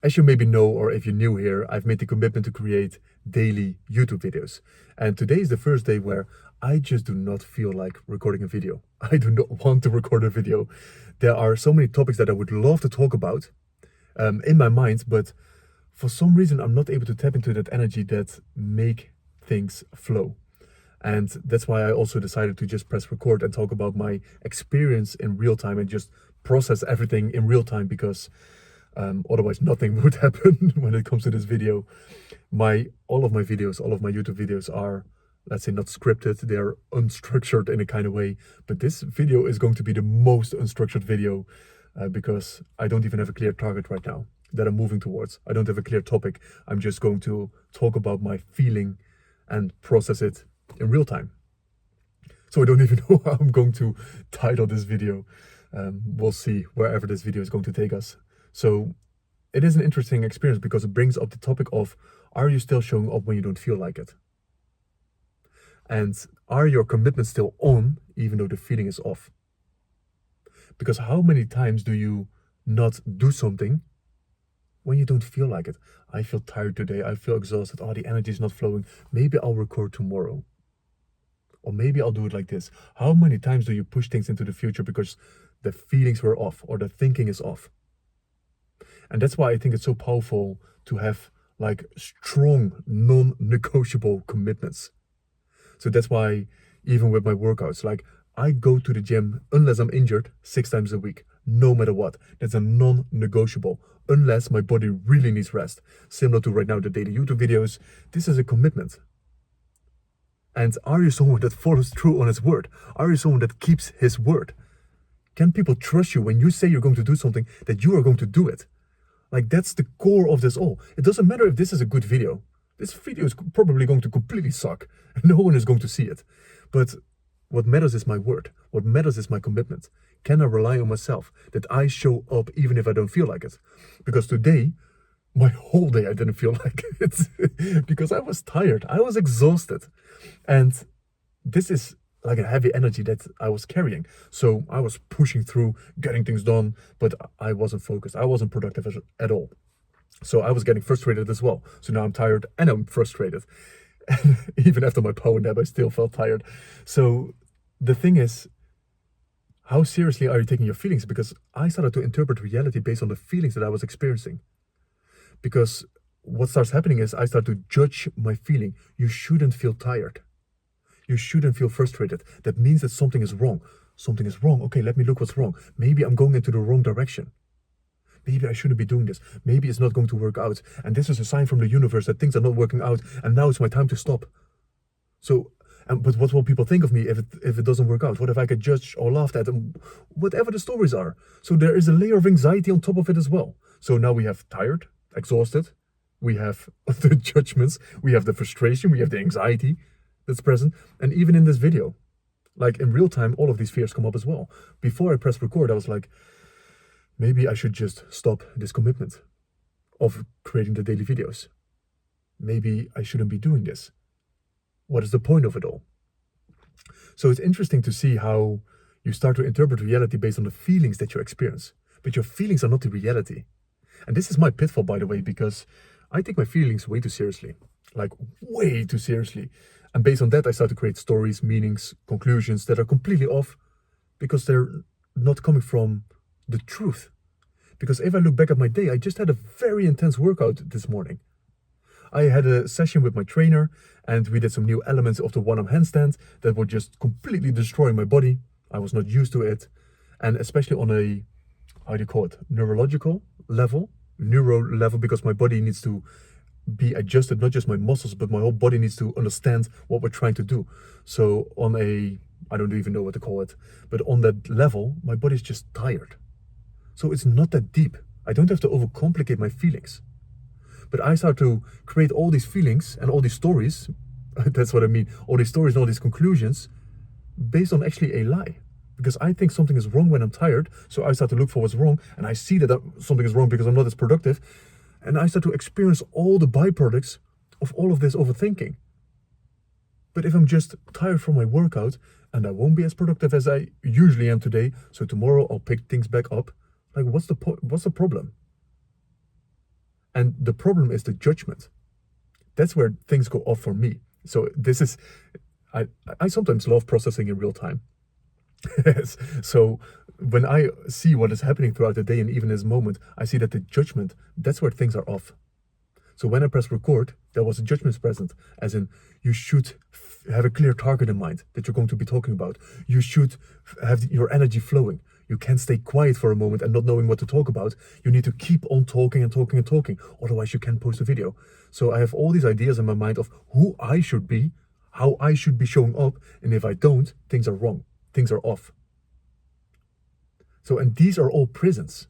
As you maybe know, or if you're new here, I've made the commitment to create daily YouTube videos. And today is the first day where I just do not feel like recording a video. I do not want to record a video. There are so many topics that I would love to talk about in my mind, but for some reason, I'm not able to tap into that energy that make things flow. And that's why I also decided to just press record and talk about my experience in real time and just process everything in real time because otherwise nothing would happen when it comes to this video. All of my videos, all of my YouTube videos are, let's say, not scripted. They are unstructured in a kind of way. But this video is going to be the most unstructured video because I don't even have a clear target right now that I'm moving towards. I don't have a clear topic. I'm just going to talk about my feeling and process it in real time. So I don't even know how I'm going to title this video. We'll see wherever this video is going to take us. So it is an interesting experience because it brings up the topic of, are you still showing up when you don't feel like it? And are your commitments still on even though the feeling is off? Because how many times do you not do something when you don't feel like it? I feel tired today. I feel exhausted. Oh, the energy is not flowing. Maybe I'll record tomorrow. Or maybe I'll do it like this. How many times do you push things into the future because the feelings were off or the thinking is off? And that's why I think it's so powerful to have like strong, non-negotiable commitments. So that's why even with my workouts, like I go to the gym unless I'm injured 6 times a week, no matter what. That's a non-negotiable, unless my body really needs rest. Similar to right now, the daily YouTube videos, this is a commitment. And are you someone that follows through on his word? Are you someone that keeps his word? Can people trust you when you say you're going to do something, that you are going to do it? Like, that's the core of this all. It doesn't matter if this is a good video. This video is probably going to completely suck. No one is going to see it. But what matters is my word. What matters is my commitment. Can I rely on myself that I show up even if I don't feel like it? Because today, my whole day I didn't feel like it because I was tired. I was exhausted. And this is like a heavy energy that I was carrying. So I was pushing through, getting things done, but I wasn't focused. I wasn't productive at all. So I was getting frustrated as well. So now I'm tired and I'm frustrated. And even after my power nap, I still felt tired. So the thing is, how seriously are you taking your feelings? Because I started to interpret reality based on the feelings that I was experiencing. Because what starts happening is I start to judge my feeling. You shouldn't feel tired. You shouldn't feel frustrated. That means that something is wrong. Something is wrong. Okay, let me look what's wrong. Maybe I'm going into the wrong direction. Maybe I shouldn't be doing this. Maybe it's not going to work out. And this is a sign from the universe that things are not working out. And now it's my time to stop. So, but what will people think of me if it doesn't work out? What if I get judged or laughed at? And whatever the stories are. So there is a layer of anxiety on top of it as well. So now we have tired, exhausted. We have the judgments. We have the frustration. We have the anxiety that's present. And even in this video, like in real time, all of these fears come up as well. Before I pressed record, I was like, maybe I should just stop this commitment of creating the daily videos. Maybe I shouldn't be doing this. What is the point of it all? So it's interesting to see how you start to interpret reality based on the feelings that you experience. But your feelings are not the reality. And this is my pitfall, by the way, because I take my feelings way too seriously. Like, way too seriously. And based on that, I start to create stories, meanings, conclusions that are completely off because they're not coming from the truth. Because if I look back at my day, I just had a very intense workout this morning. I had a session with my trainer and we did some new elements of the one-arm handstand that would just completely destroy my body. I was not used to it. And especially on a, how do you call it, neuro level, because my body needs to be adjusted, not just my muscles, but my whole body needs to understand what we're trying to do. So on a, I don't even know what to call it, but on that level, my body's just tired. So it's not that deep. I don't have to overcomplicate my feelings. But I start to create all these feelings and all these stories, that's what I mean, all these stories and all these conclusions, based on actually a lie. Because I think something is wrong when I'm tired, so I start to look for what's wrong, and I see that something is wrong because I'm not as productive, and I start to experience all the byproducts of all of this overthinking. But if I'm just tired from my workout, and I won't be as productive as I usually am today, so tomorrow I'll pick things back up, like what's the problem? And the problem is the judgment. That's where things go off for me. So this is, I sometimes love processing in real time. So when I see what is happening throughout the day and even this moment, I see that the judgment, that's where things are off. So when I press record, there was a judgment present, as in you should have a clear target in mind that you're going to be talking about. You should have your energy flowing. You can't stay quiet for a moment and not knowing what to talk about. You need to keep on talking and talking and talking. Otherwise you can't post a video. So I have all these ideas in my mind of who I should be, how I should be showing up. And if I don't, things are wrong. Things are off. So, and these are all prisons.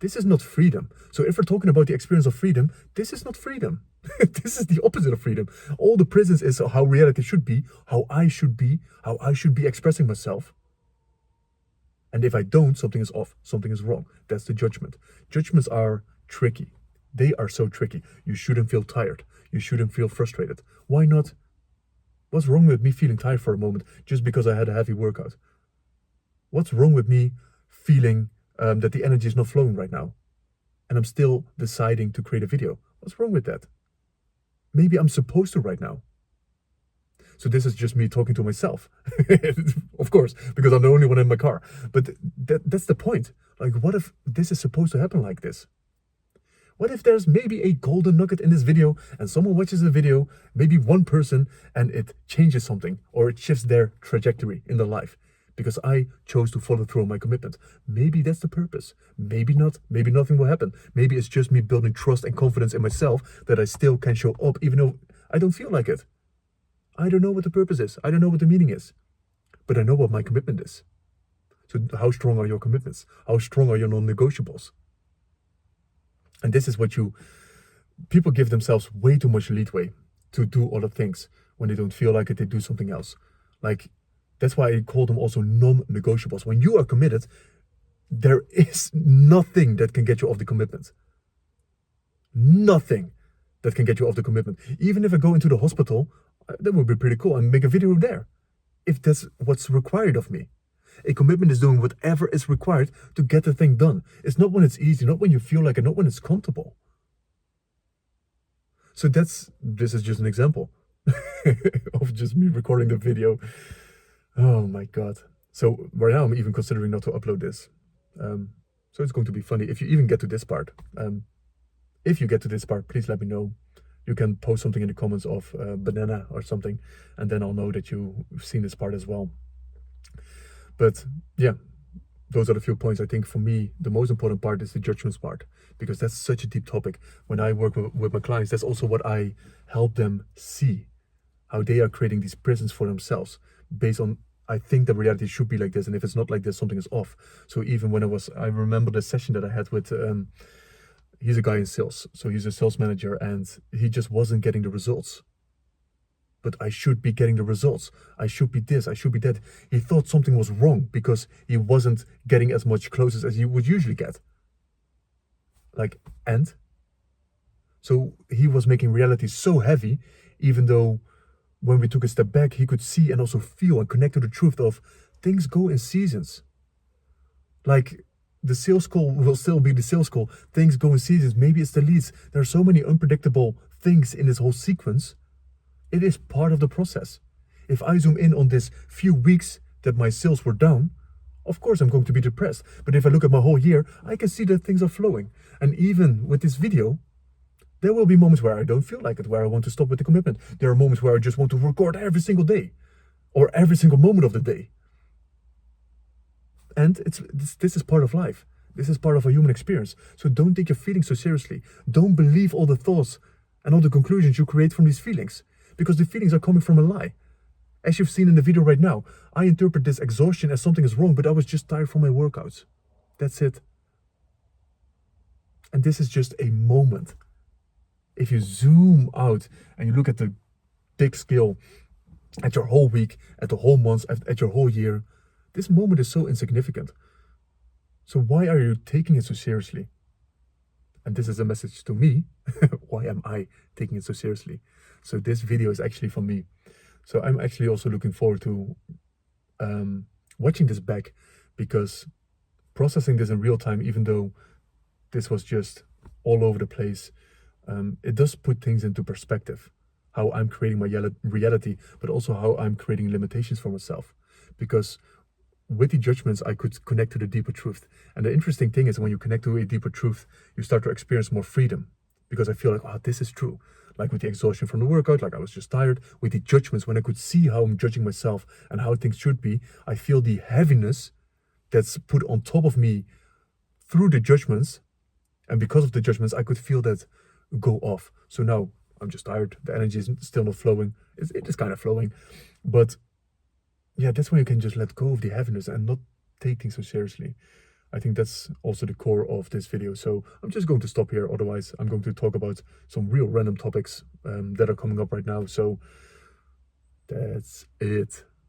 This is not freedom. So if we're talking about the experience of freedom, this is not freedom. This is the opposite of freedom. All the prisons is how reality should be, how I should be expressing myself. And if I don't, something is off, something is wrong. That's the judgment. Judgments are tricky. They are so tricky. You shouldn't feel tired. You shouldn't feel frustrated. Why not? What's wrong with me feeling tired for a moment just because I had a heavy workout? What's wrong with me feeling that the energy is not flowing right now and I'm still deciding to create a video? What's wrong with that? Maybe I'm supposed to right now. So this is just me talking to myself, of course, because I'm the only one in my car. But that's the point. Like, what if this is supposed to happen like this? What if there's maybe a golden nugget in this video and someone watches the video, maybe one person, and it changes something or it shifts their trajectory in their life because I chose to follow through on my commitment. Maybe that's the purpose. Maybe not. Maybe nothing will happen. Maybe it's just me building trust and confidence in myself that I still can show up even though I don't feel like it. I don't know what the purpose is. I don't know what the meaning is. But I know what my commitment is. So how strong are your commitments? How strong are your non-negotiables? And this is what people give themselves way too much leeway to do other things. When they don't feel like it, they do something else. Like, that's why I call them also non-negotiables. When you are committed, there is nothing that can get you off the commitment. Nothing that can get you off the commitment. Even if I go into the hospital, that would be pretty cool and make a video there. If that's what's required of me. A commitment is doing whatever is required to get the thing done. It's not when it's easy, not when you feel like it, not when it's comfortable. So this is just an example of just me recording the video. Oh my God. So right now I'm even considering not to upload this. So it's going to be funny if you even get to this part. If you get to this part, please let me know. You can post something in the comments of banana or something, and then I'll know that you've seen this part as well. But yeah, those are the few points. I think for me, the most important part is the judgments part, because that's such a deep topic. When I work with my clients, that's also what I help them see, how they are creating these prisons for themselves based on, I think the reality should be like this, and if it's not like this, something is off. So even when I remember the session that I had with, he's a guy in sales, so he's a sales manager, and he just wasn't getting the results. But I should be getting the results. I should be this, I should be that. He thought something was wrong because he wasn't getting as much closes as he would usually get. And? So he was making reality so heavy, even though when we took a step back, he could see and also feel and connect to the truth of things go in seasons. Like, the sales call will still be the sales call. Things go in seasons. Maybe it's the leads. There are so many unpredictable things in this whole sequence. It is part of the process. If I zoom in on this few weeks that my sales were down, of course I'm going to be depressed. But if I look at my whole year, I can see that things are flowing. And even with this video, there will be moments where I don't feel like it, where I want to stop with the commitment. There are moments where I just want to record every single day or every single moment of the day. And this is part of life. This is part of a human experience. So don't take your feelings so seriously. Don't believe all the thoughts and all the conclusions you create from these feelings, because the feelings are coming from a lie. As you've seen in the video right now, I interpret this exhaustion as something is wrong, but I was just tired from my workouts. That's it. And this is just a moment. If you zoom out and you look at the big scale, at your whole week, at the whole month, at your whole year, this moment is so insignificant. So why are you taking it so seriously? And this is a message to me. Why am I taking it so seriously? So this video is actually for me. So I'm actually also looking forward to watching this back, because processing this in real time, even though this was just all over the place, it does put things into perspective, how I'm creating my reality, but also how I'm creating limitations for myself. Because with the judgments, I could connect to the deeper truth. And the interesting thing is when you connect to a deeper truth, you start to experience more freedom. Because I feel like, wow, this is true. Like with the exhaustion from the workout, like I was just tired. With the judgments, when I could see how I'm judging myself and how things should be, I feel the heaviness that's put on top of me through the judgments. And because of the judgments, I could feel that go off. So now I'm just tired. The energy is still not flowing. It is kind of flowing. But yeah, that's when you can just let go of the heaviness and not take things so seriously. I think that's also the core of this video. So I'm just going to stop here. Otherwise, I'm going to talk about some real random topics that are coming up right now. So that's it.